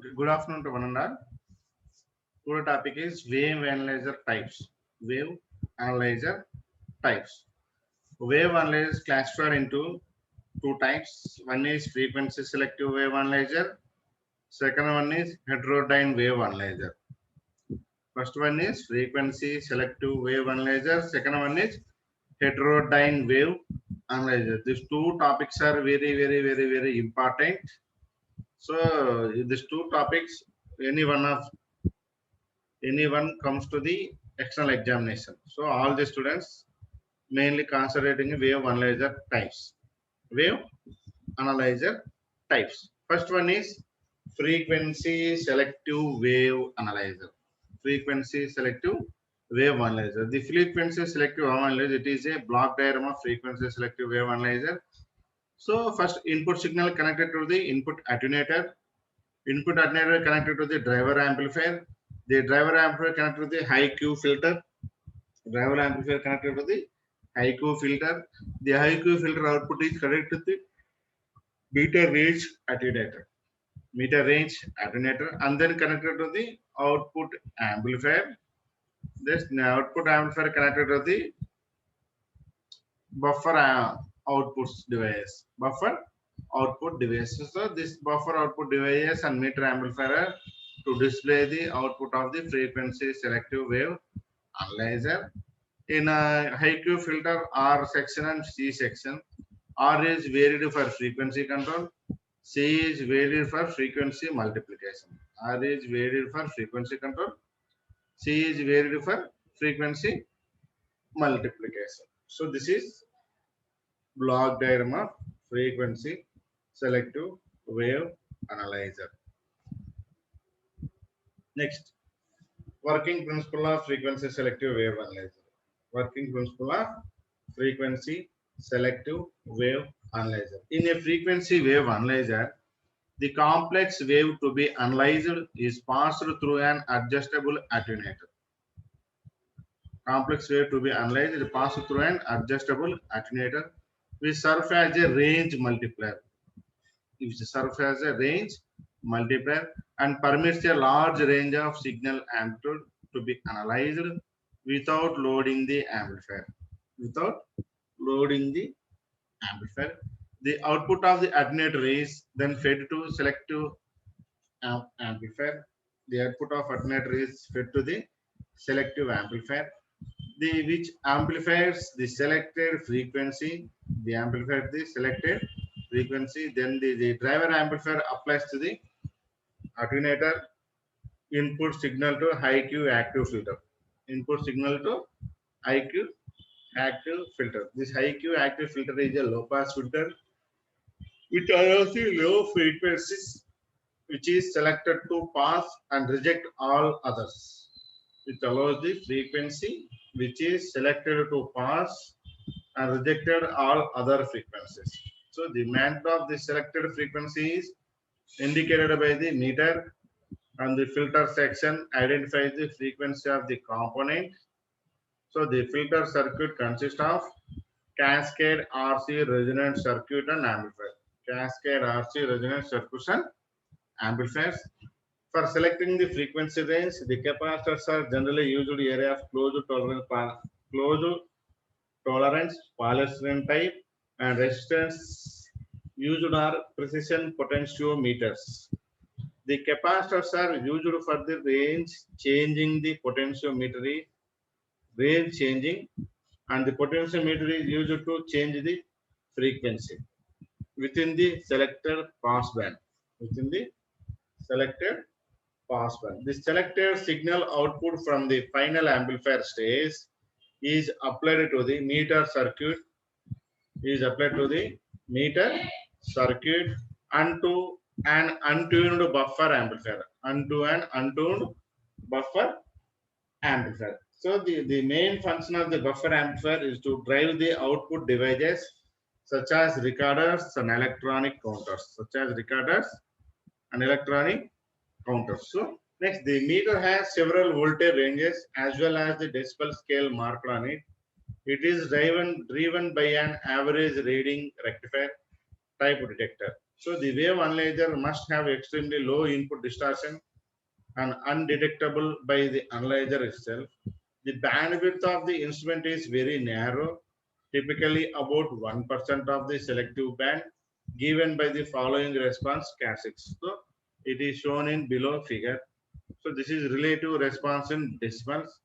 Good afternoon to one and all. Today's topic is wave analyzer types. Wave analyzer types. Wave analyzer is classified into two types. One is frequency selective wave analyzer. Second one is heterodyne wave analyzer. First one is frequency selective wave analyzer. Second one is heterodyne wave analyzer. These two topics are very important. So these two topics, anyone comes to the external examination. So all the students mainly concentrating wave analyzer types. Wave analyzer types. First one is frequency selective wave analyzer. Frequency selective wave analyzer. The frequency selective wave analyzer, it is a block diagram of frequency selective wave analyzer. So first input signal connected to the input attenuator. Input attenuator connected to the driver amplifier. The driver amplifier connected to the high Q filter. Driver amplifier connected to the high Q filter. The high Q filter output is connected to the meter range attenuator. Meter range attenuator, and then connected to the output amplifier. This output amplifier connected to the buffer outputs device. Buffer output devices. So this buffer output device and meter amplifier to display the output of the frequency selective wave analyzer. In a high Q filter, R section and C section, R is varied for frequency control, C is varied for frequency multiplication. R is varied for frequency control, C is varied for frequency multiplication. So this is block diagram of frequency selective wave analyzer. Next, working principle of frequency selective wave analyzer. Working principle of frequency selective wave analyzer. In a frequency wave analyzer, the complex wave to be analyzed is passed through an adjustable attenuator. Complex wave to be analyzed is passed through an adjustable attenuator which serves as a range multiplier. Which serves as a range multiplier and permits a large range of signal amplitude to be analyzed without loading the amplifier. Without loading the amplifier, the output of the attenuator is then fed to selective amplifier. The output of attenuator is fed to the selective amplifier, which amplifies the selected frequency. The amplifier the selected frequency. Then the driver amplifier applies to the attenuator input signal to high Q active filter. Input signal to high Q active filter. This high Q active filter is a low pass filter which allows the low frequencies which is selected to pass and reject all others. It allows the frequency which is selected to pass and rejected all other frequencies. So the magnitude of the selected frequency is indicated by the meter, and the filter section identifies the frequency of the component. So the filter circuit consists of cascade RC resonant circuit and amplifier. Cascade RC resonant circuits and amplifiers. For selecting the frequency range, the capacitors are generally used in the area of closed tolerance polystyrene type, and resistance used are precision potentiometers. The capacitors are used for the range changing. The potentiometer is range changing, and the potentiometer is used to change the frequency within the selected passband. Within the selected passband, the selected signal output from the final amplifier stage is applied to the meter circuit. And to an untuned buffer amplifier. So the main function of the buffer amplifier is to drive the output devices such as recorders and electronic counters. So next, the meter has several voltage ranges as well as the decibel scale marked on it. It is driven by an average reading rectifier type detector. So the wave analyzer must have extremely low input distortion and undetectable by the analyzer itself. The bandwidth of the instrument is very narrow, typically about 1% of the selective band given by the following response cassets. So it is shown in below figure. So this is relative response in decimals,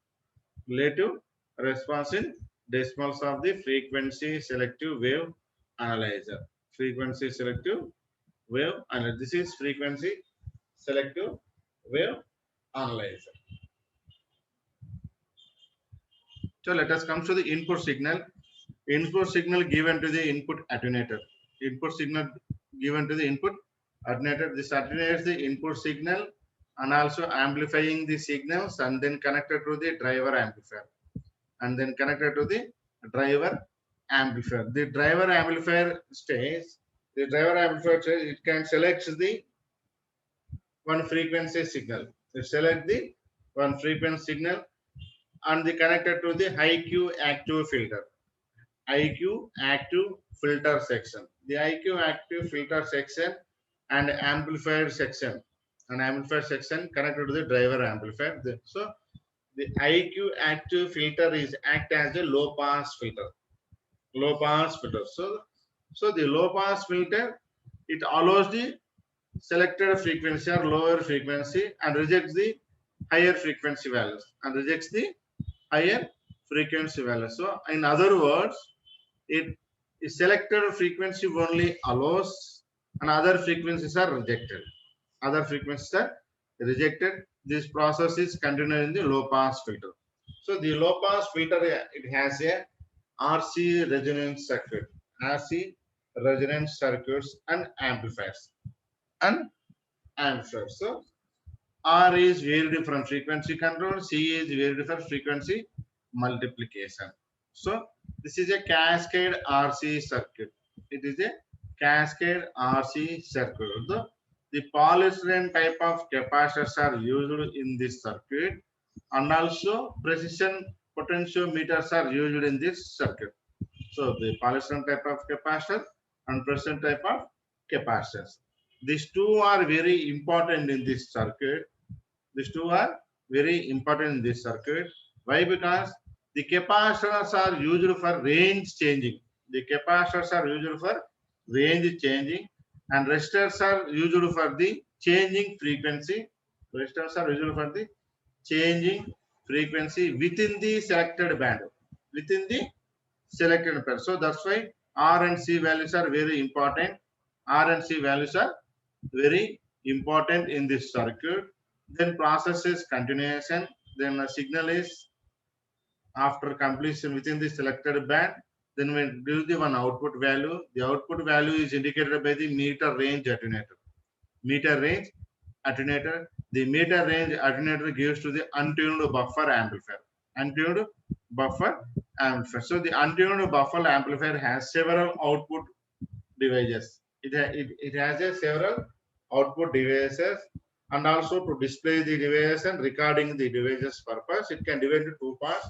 relative response in decimals of the frequency selective wave analyzer. Frequency selective wave analyzer. This is frequency selective wave analyzer. So let us come to the input signal. Input signal given to the input attenuator. Input signal given to the input attenuator. This attenuates the input signal and also amplifying the signals and then connected to the driver amplifier. And then connected to the driver amplifier. The driver amplifier stays. The driver amplifier stays, it can select the one frequency signal. It select the one frequency signal and the connected to the high Q active filter. IQ active filter section. The IQ active filter section and amplifier section. An amplifier section connected to the driver amplifier. So the IQ active filter is act as a low pass filter. Low pass filter. So the low pass filter, it allows the selected frequency or lower frequency and rejects the higher frequency values and rejects the higher frequency values. So in other words, it is selected frequency only allows and other frequencies are rejected. Other frequencies are rejected. This process is continued in the low pass filter. So the low pass filter, it has a RC resonance circuit, RC resonance circuits and amplifiers. And amplifiers. So R is very different frequency control, C is very different frequency multiplication. So this is a cascade RC circuit. It is a cascade RC circuit. The polystyrene type of capacitors are used in this circuit and also precision potentiometers are used in this circuit. So the polystyrene type of capacitor and precision type of capacitors. These two are very important in this circuit. These two are very important in this circuit. Why? Because the capacitors are used for range changing. The capacitors are used for range changing and resistors are used for the changing frequency. Resistors are used for the changing frequency within the selected band. Within the selected band. So that's why R and C values are very important. R and C values are very important in this circuit. Then process is continuation. Then a signal is after completion within the selected band. Then we give the one output value. The output value is indicated by the meter range attenuator. Meter range attenuator. The meter range attenuator gives to the untuned buffer amplifier. Untuned buffer amplifier. So the untuned buffer amplifier has several output devices. It has a several output devices and also to display the device and recording the devices purpose. It can divide into two parts,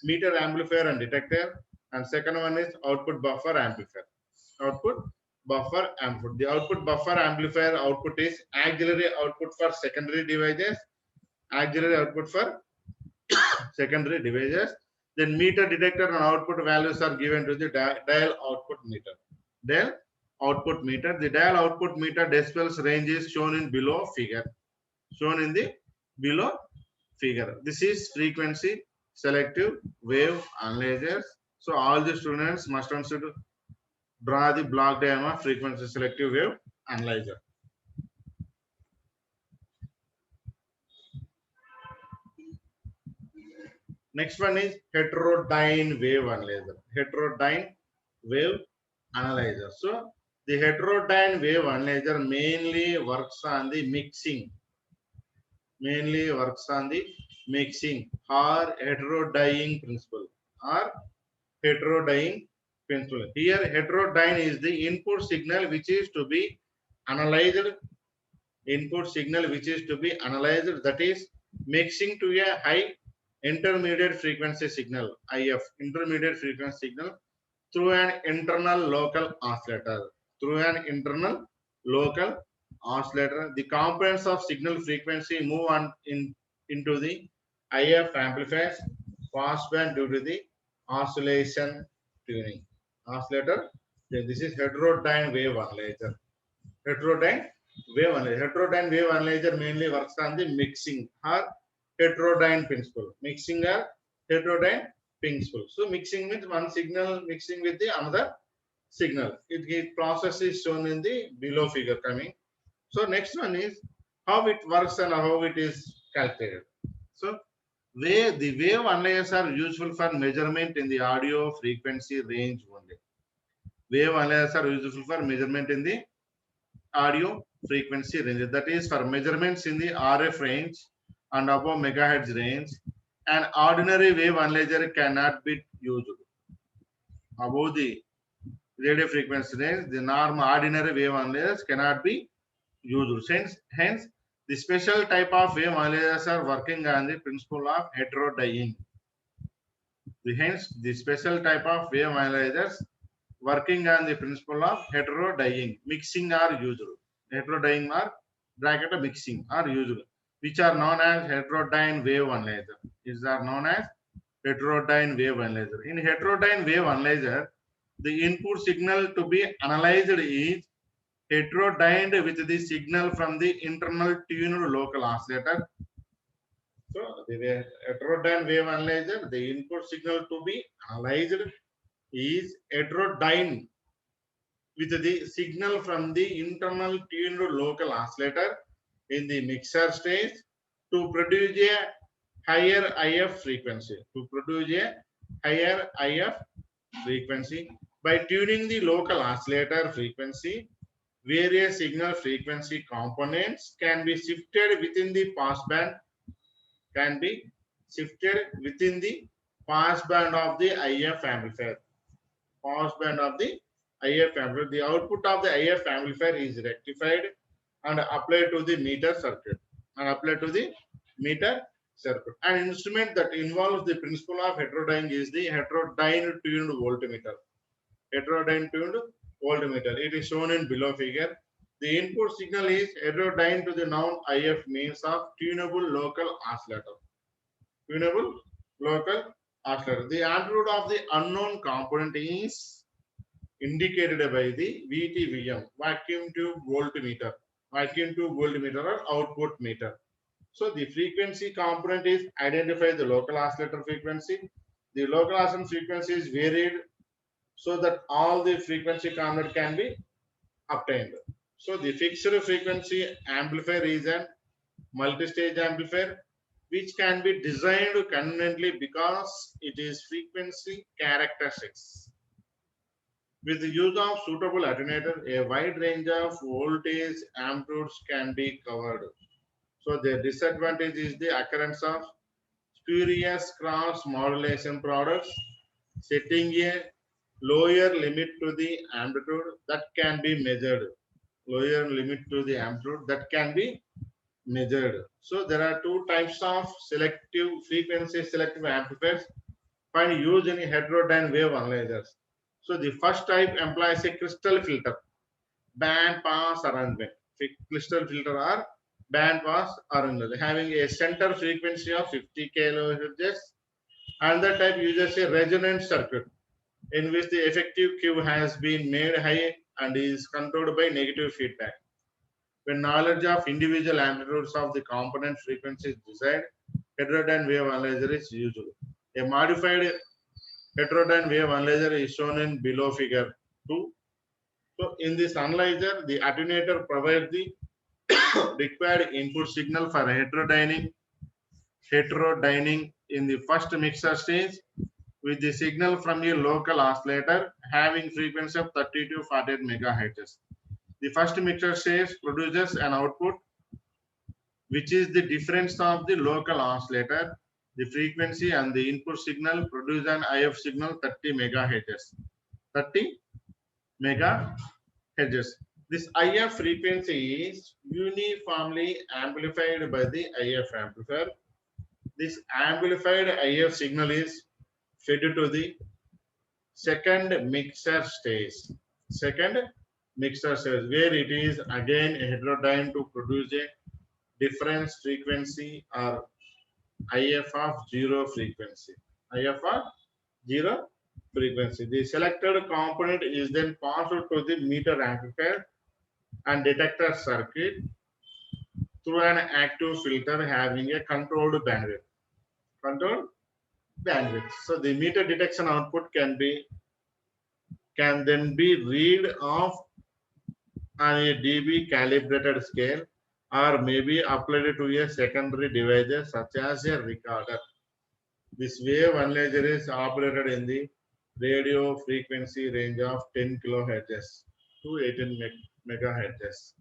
meter amplifier and detector, and second one is output buffer amplifier. Output buffer amplifier. The output buffer amplifier output is auxiliary output for secondary devices, auxiliary output for secondary devices. Then meter detector and output values are given to the dial output meter. Dial output meter. The dial output meter decibels range is shown in below figure. Shown in the below figure. This is frequency selective wave analyzers. So all the students must also draw the block diagram of frequency selective wave analyzer. Next one is heterodyne wave analyzer. Heterodyne wave analyzer. So the heterodyne wave analyzer mainly works on the mixing. Mainly works on the mixing or heterodyne principle. Or heterodyne principle. Here heterodyne is the input signal which is to be analyzed. Input signal which is to be analyzed, that is mixing to a high intermediate frequency signal, IF, intermediate frequency signal through an internal local oscillator. Through an internal local oscillator. The components of signal frequency move on into the IF amplifiers passband due to the oscillation tuning. Oscillator. This is heterodyne wave analyzer. Heterodyne wave analyzer. Heterodyne wave analyzer mainly works on the mixing or heterodyne principle. Mixing or heterodyne principle. So mixing means one signal mixing with the another signal. It process is shown in the below figure coming. So next one is how it works and how it is calculated. So the wave analyzers are useful for measurement in the audio frequency range only. Wave analyzers are useful for measurement in the audio frequency range. That is for measurements in the RF range and above megahertz range. An ordinary wave analyzer cannot be used. Above the radio frequency range, the normal ordinary wave analyzers cannot be used. Hence, the special type of wave analyzers are working on the principle of heterodyne. Hence, the special type of wave analyzers working on the principle of heterodyne. Mixing are used. Heterodyne or bracket mixing are used, which are known as heterodyne wave analyzer. These are known as heterodyne wave analyzer. In heterodyne wave analyzer, the input signal to be analyzed is heterodyned with the signal from the internal tuned local oscillator. So the heterodyne wave analyzer, the input signal to be analyzed is heterodyne with the signal from the internal tuned local oscillator in the mixer stage to produce a higher IF frequency. To produce a higher IF frequency by tuning the local oscillator frequency, various signal frequency components can be shifted within the passband of the IF amplifier. Passband of the IF amplifier. The output of the IF amplifier is rectified and applied to the meter circuit. An instrument that involves the principle of heterodyne is the heterodyne tuned voltmeter. It is shown in below figure. The input signal is heterodyne to the noun IF means of tunable local oscillator. The amplitude of the unknown component is indicated by the VTVM, vacuum tube voltmeter or output meter. So the frequency component is identify the local oscillator frequency. The local oscillator frequency is varied so that all the frequency component can be obtained. So the fixed frequency amplifier is a multi-stage amplifier which can be designed conveniently because it is frequency characteristics. With the use of suitable attenuator, a wide range of voltage amplitudes can be covered. So the disadvantage is the occurrence of spurious cross modulation products, setting a lower limit to the amplitude that can be measured. So there are two types of frequency selective amplifiers find used in heterodyne wave analyzers. So the first type employs a crystal filter, band pass arrangement. Crystal filter or band pass arrangement having a center frequency of 50 kHz. Another type uses a resonant circuit in which the effective Q has been made high and is controlled by negative feedback. When knowledge of individual amplitudes of the component frequencies desired, heterodyne wave analyzer is used. A modified heterodyne wave analyzer is shown in below figure 2. So in this analyzer, the attenuator provides the required input signal for heterodyning in the first mixer stage with the signal from a local oscillator having frequency of 30 to 48 megahertz. The first mixer stage produces an output which is the difference of the local oscillator, the frequency and the input signal produce an IF signal 30 megahertz. This IF frequency is uniformly amplified by the IF amplifier. This amplified IF signal is fed to the second mixer stage. mixer cells, where it is again a heterodyne to produce a difference frequency or IF of zero frequency. IF of zero frequency. The selected component is then passed to the meter amplifier and detector circuit through an active filter having a controlled bandwidth. Controlled bandwidth. So the meter detection output can then be read off on a dB calibrated scale or maybe applied to a secondary device such as a recorder. This wave analyzer is operated in the radio frequency range of 10 kilohertz to 18 megahertz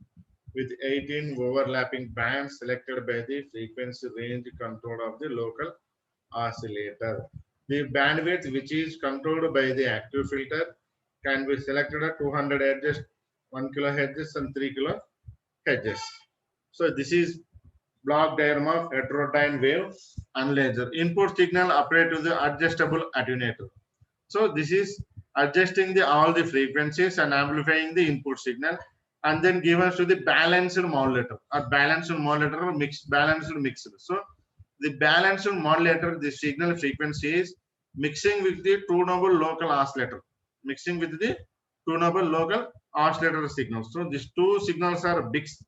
with 18 overlapping bands selected by the frequency range control of the local oscillator. The bandwidth which is controlled by the active filter can be selected at 200 Hz, 1 kilohertz and 3 kilohertz. So this is block diagram of heterodyne wave analyzer. Input signal applied to the adjustable attenuator. So this is adjusting all the frequencies and amplifying the input signal, and then give us to the balanced modulator or balanced modulator or balanced mixer. So the balanced modulator, the signal frequency is mixing with the tunable local oscillator, mixing with the tunable local oscillator signals. So these two signals are mixed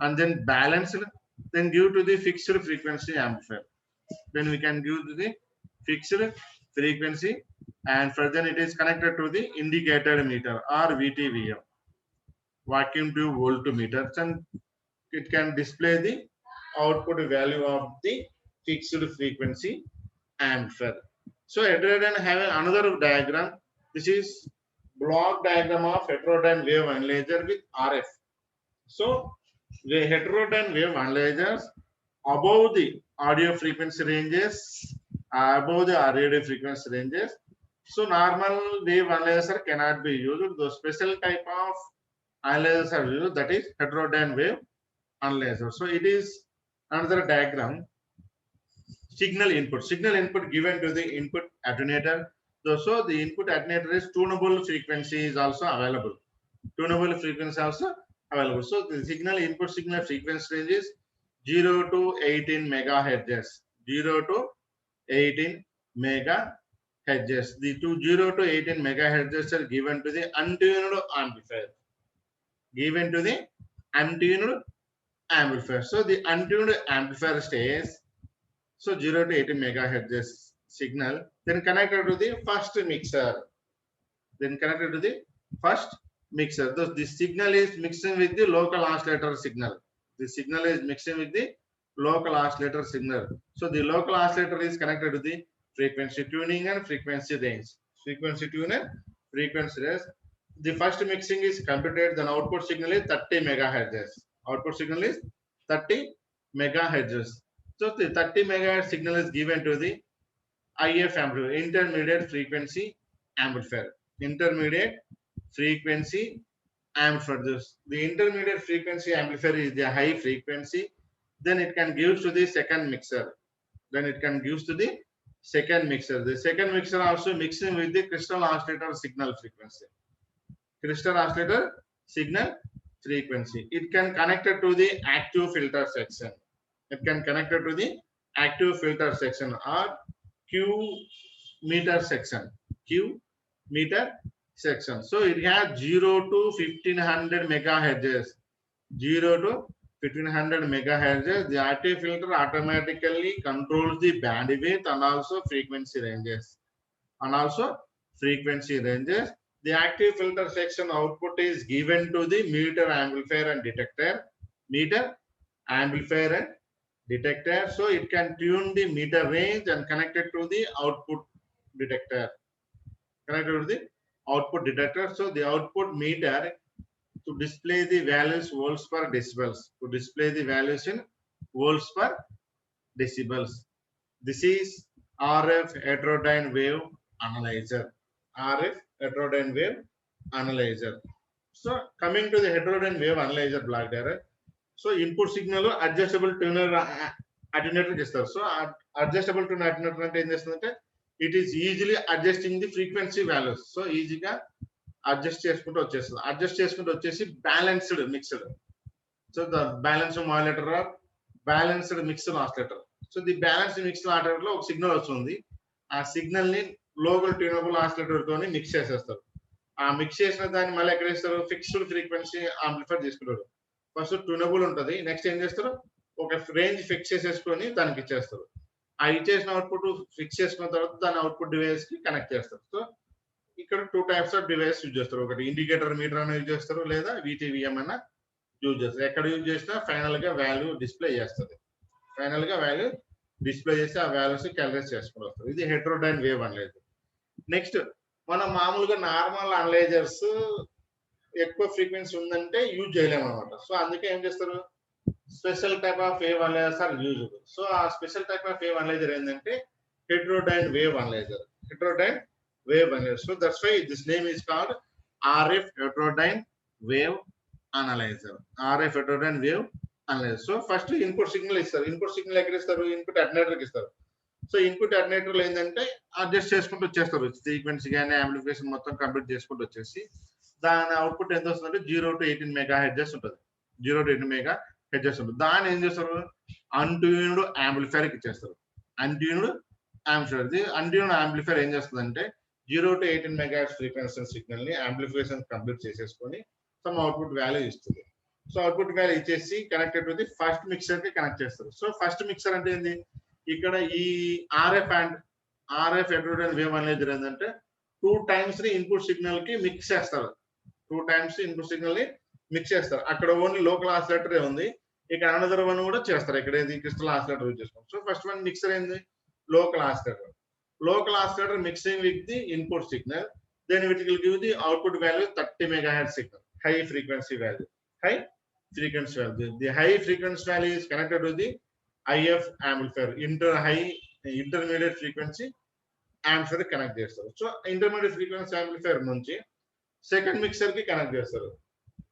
and then balanced, then give to the fixed frequency amplifier. Then we can give to the fixed frequency, and further it is connected to the indicator meter or VTVM, vacuum tube voltmeter, and it can display the output value of the fixed frequency amplifier. So heterodyne having another diagram. This is block diagram of heterodyne wave analyzer with RF. So the heterodyne wave analyzers above the audio frequency ranges, above the radio frequency ranges. So normal wave analyzer cannot be used. The special type of analyzers are used, that is heterodyne wave analyzer. So it is another diagram. Signal input given to the input attenuator. So the input attenuator is tunable frequency is also available. Tunable frequency also available. So the input signal frequency range is 0 to 18 megahertz. 0 to 18 megahertz. The 0 to 18 megahertz are given to the untuned amplifier. Given to the untuned amplifier. So the untuned amplifier stays. So 0 to 18 megahertz signal, then connected to the first mixer. Thus, this signal is mixing with the local oscillator signal. The signal is mixing with the local oscillator signal. So the local oscillator is connected to the frequency tuning and frequency range. Frequency tune and frequency range. The first mixing is computed, then output signal is 30 megahertz. Output signal is 30 megahertz. So the 30 megahertz signal is given to the IF amplifier, intermediate frequency amplifier. Intermediate frequency amplifier. The intermediate frequency amplifier is the high frequency. Then it can give to the second mixer. The second mixer also mixing with the crystal oscillator signal frequency. It can connect it to the active filter section. Or Q meter section. So it has 0 to 1500 megahertz. 0 to 1500 megahertz. The active filter automatically controls the bandwidth and also frequency ranges. The active filter section output is given to the meter amplifier and detector. So it can tune the meter range and connect it to the output detector. So the output meter to display the values volts per decibels. This is RF heterodyne wave analyzer. So coming to the heterodyne wave analyzer block diagram. So input signal adjustable tuner attenuator చేస్తారు. So adjustable tuner attenuator అంటే ఏం చేస్తుందంటే it is easily adjusting the frequency values. So ఈజీగా adjust చేసుకుంటూ వచ్చేస్తుంది. Adjust చేసుకుంటూ వచ్చేసి balanced mixed. So the balance modulator or balanced mixed oscillator. So the balanced mixed oscillator లో ఒక సిగ్నల్ వస్తుంది. ఆ సిగ్నల్ ని లోకల్ ట్యూనబుల్ ఆసిలేటర్ తోని మిక్స్ చేసేస్తారు. ఆ మిక్స్ చేసిన దాన్ని మళ్ళీ ఎక్కడ ఇస్తారు, ఫిక్స్డ్ ఫ్రీక్వెన్సీ ఆంప్లిఫైర్ చేసుకుంటారు. ఫస్ట్ ట్యూనబుల్ ఉంటుంది, నెక్స్ట్ ఏం చేస్తారు, ఒక రేంజ్ ఫిక్స్ చేసేసుకొని దానికి ఇచ్చేస్తారు. ఆ ఇచ్చేసిన అవుట్పుట్ ఫిక్స్ చేసుకున్న తర్వాత దాని అవుట్పుట్ డివైస్ కి కనెక్ట్ చేస్తారు. సో ఇక్కడ 2 టైప్స్ ఆఫ్ డివైస్ యూజ్ చేస్తారు. ఒకటి ఇండికేటర్ మీటర్ అని యూజ్ చేస్తారు, లేదా VTVM అన్న యూజ్ చేస్తారు. ఎక్కడ యూజ్ చేసినా ఫైనల్ గా వాల్యూ డిస్ప్లే చేస్తుంది. ఫైనల్ గా వాల్యూ డిస్ప్లే చేసి ఆ వాల్యూస్ క్యాలిక్యులేట్ చేసుకుని వస్తారు. ఇది హెటరోడైన్ వేవ్ అనలైజర్. నెక్స్ట్ మనం మామూలుగా నార్మల్ అనలైజర్స్ ఎక్కువ ఫ్రీక్వెన్సీ ఉందంటే యూజ్ చేయలేము అనమాట. సో అందుకే ఏం చేస్తారు, special type of wave analysers are used. So ఆ special type of wave analyser ఏంటంటే heterodyne wave analyser. Heterodyne wave analyser. So that's why this name is called RF heterodyne wave analyser. RF heterodyne wave analyser. So first input signal ఇస్తారు. Input signal ఎక్కడ ఇస్తారు, input అటెన్యూటర్ కి ఇస్తారు. So input అటెన్యూటర్ లో ఏంటంటే adjust చేసుకుంటూ వచ్చేస్తారు. Frequency కానీ యాంప్లిఫికేషన్ మొత్తం కంప్లీట్ చేసుకుంటూ వచ్చేసి దాని అవుట్పుట్ ఎంత వస్తుందంటే 0 to 18 మెగా హెర్ట్జ్ ఉంటుంది. 0 to 18 మెగా హెర్ట్జ్ ఉంటుంది. దాన్ని ఏం చేస్తారు, అన్ట్యూన్డ్ యాంప్లిఫైర్ కి ఇచ్చేస్తారు. అన్ట్యూన్డ్ యాంప్లిఫైర్. అన్ట్యూన్డ్ యాంప్లిఫైర్ ఏం చేస్తుందంటే 0 to 18 mega hertz frequency signal ని యాంప్లిఫికేషన్ కంప్లీట్ చేసేసుకొని సమ్ అవుట్పుట్ వాల్యూ ఇస్తుంది. సో అవుట్పుట్ వాల్యూ ఇచ్చేసి connected to the first mixer కి కనెక్ట్ చేస్తారు. సో ఫస్ట్ మిక్సర్ అంటే ఏంది, ఇక్కడ ఈ RF హెటరోడైన్ వేవ్ అనలైజర్ ఏంటంటే 2 టైమ్స్ ని ఇన్పుట్ సిగ్నల్ కి మిక్స్ చేస్తారు. 2 టైమ్స్ ఇన్పుట్ సిగ్నల్ ని మిక్స్ చేస్తారు. అక్కడ ఓన్లీ లోకల్ ఆసిలేటరే ఉంది, ఇక్కడ అనదర్ వన్ కూడా చేస్తారు. ఇక్కడ ఏది క్రిస్టల్ ఆసిలేటర్ యూజ్ చేస్తాం. సో ఫస్ట్ వన్ మిక్సర్ ఏంది, local oscillator. Local oscillator mixing with the input signal, then it will give the output value 30 megahertz signal, high frequency value. High frequency value. The high frequency value is connected to the IF amplifier, intermediate frequency amplifier connect చేస్తారు. So intermediate frequency amplifier నుంచి second mixer కి connect చేస్తారు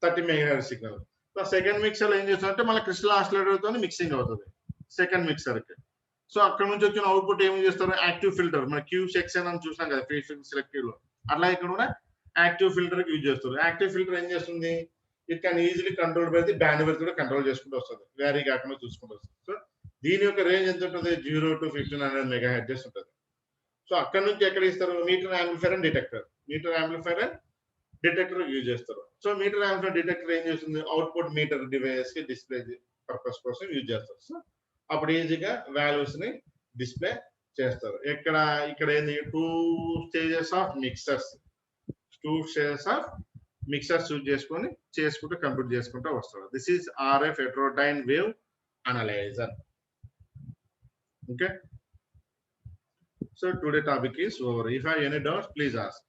30 megahertz signal. So second mixer లో ఏం చేస్తారంటే మళ్ళీ crystal oscillator తో mixing అవుతుంది సెకండ్ మిక్సర్ కి. సో అక్కడ నుంచి వచ్చిన అవుట్పుట్ ఏం చేస్తారు, యాక్టివ్ ఫిల్టర్. మన క్యూ సెక్షన్ అని చూసాం కదా ఫ్రీక్వెన్సీ సెలెక్టివ్ లో, అట్లా ఇక్కడ కూడా యాక్టివ్ ఫిల్టర్ కి యూజ్ చేస్తారు. యాక్టివ్ ఫిల్టర్ ఏం చేస్తుంది, it can easily control by the band width కూడా కంట్రోల్ చేసుకుంటూ వస్తుంది, వేరీ కాకుండా చూసుకుంటూ వస్తుంది. సో దీని యొక్క రేంజ్ ఎంత ఉంటుంది, 0 to 1500 మెగా హెర్ట్జ్ ఉంటుంది. సో అక్కడ నుంచి ఎక్కడ ఇస్తారు, meter amplifier and detector. Meter amplifier and detector use చేస్తారు. సో మీటర్ యాంప్లిఫైర్ డిటెక్టర్ ఏం చేస్తుంది, అవుట్పుట్ మీటర్ డివైస్ కి డిస్ప్లే పర్పస్ కోసం యూజ్ చేస్తారు. సో అప్పుడు ఈజీగా వాల్యూస్ ని డిస్ప్లే చేస్తారు. ఇక్కడ ఏంది, 2 స్టేజెస్ ఆఫ్ మిక్సర్స్ యూజ్ చేసుకుంటూ కంప్యూట్ చేసుకుంటూ వస్తారు. This is RF heterodyne wave analyser. Okay, so today topic is over. If I have any doubts, please ask.